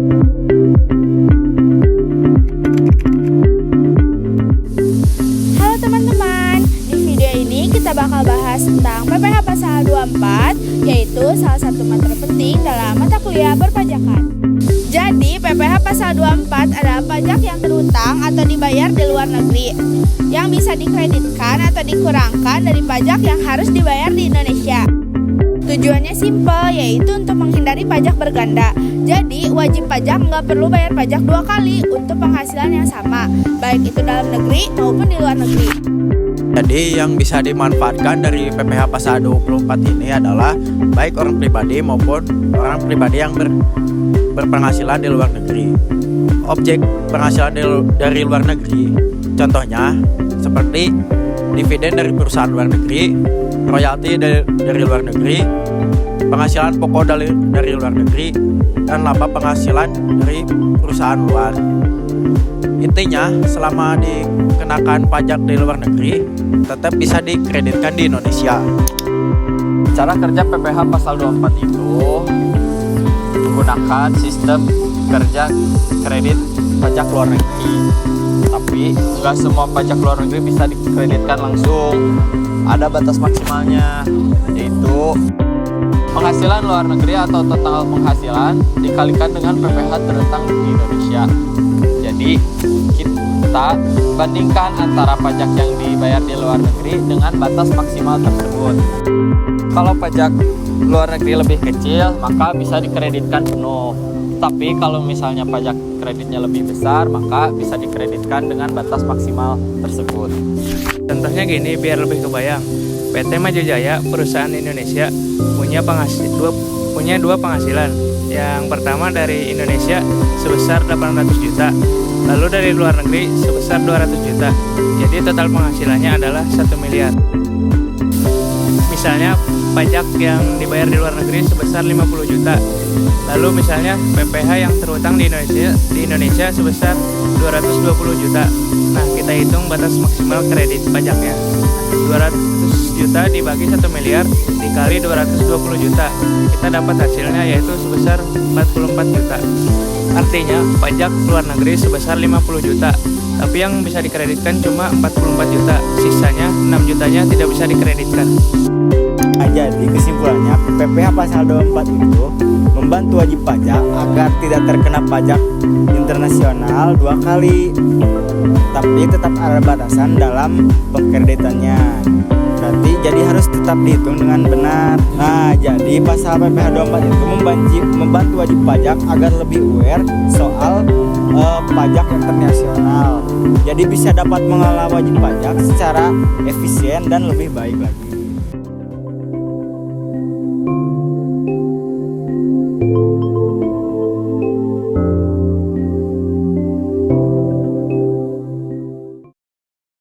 Halo teman-teman, di video ini kita bakal bahas tentang PPh Pasal 24, yaitu salah satu materi penting dalam mata kuliah perpajakan. Jadi, PPh Pasal 24 adalah pajak yang terhutang atau dibayar di luar negeri, yang bisa dikreditkan atau dikurangkan dari pajak yang harus dibayar di Indonesia. Tujuannya simpel, yaitu untuk menghindari pajak berganda. Jadi, wajib pajak nggak perlu bayar pajak 2 kali untuk penghasilan yang sama, baik itu dalam negeri maupun di luar negeri. Jadi yang bisa dimanfaatkan dari PPh Pasal 24 ini adalah baik orang pribadi maupun orang pribadi yang berpenghasilan di luar negeri. Objek penghasilan dari luar negeri, contohnya seperti dividen dari perusahaan luar negeri, royalti dari luar negeri, penghasilan pokok dari luar negeri, dan laba penghasilan dari perusahaan luar. Intinya, selama dikenakan pajak di luar negeri, tetap bisa dikreditkan di Indonesia. Cara kerja PPh Pasal 24 itu menggunakan sistem kerja kredit pajak luar negeri. Tapi nggak semua pajak luar negeri bisa dikreditkan langsung. Ada batas maksimalnya, yaitu penghasilan luar negeri atau total penghasilan dikalikan dengan PPh terhutang di Indonesia. Jadi kita bandingkan antara pajak yang dibayar di luar negeri dengan batas maksimal tersebut. Kalau pajak luar negeri lebih kecil, maka bisa dikreditkan penuh. Tapi kalau misalnya pajak kreditnya lebih besar, maka bisa dikreditkan dengan batas maksimal tersebut. Contohnya gini, biar lebih kebayang. PT Maju Jaya, perusahaan Indonesia, punya dua penghasilan. Yang pertama dari Indonesia sebesar 800 juta, lalu dari luar negeri sebesar 200 juta. Jadi total penghasilannya adalah 1 miliar. Misalnya pajak yang dibayar di luar negeri sebesar 50 juta. Lalu misalnya PPh yang terhutang di Indonesia sebesar 220 juta. Nah, kita hitung batas maksimal kredit pajaknya. 200 juta dibagi 1 miliar dikali 220 juta. Kita dapat hasilnya yaitu sebesar 44 juta. Artinya pajak luar negeri sebesar 50 juta. Tapi yang bisa dikreditkan cuma 44 juta. Sisanya 6 jutanya tidak bisa dikreditkan. Nah, jadi kesimpulannya PPh Pasal 24 itu membantu wajib pajak agar tidak terkena pajak internasional 2 kali. Tapi tetap ada batasan dalam pengkreditannya. Berarti jadi harus tetap dihitung dengan benar. Nah, jadi pasal PPh 24 itu membantu wajib pajak agar lebih aware soal pajak internasional. Jadi bisa dapat mengelola wajib pajak secara efisien dan lebih baik lagi.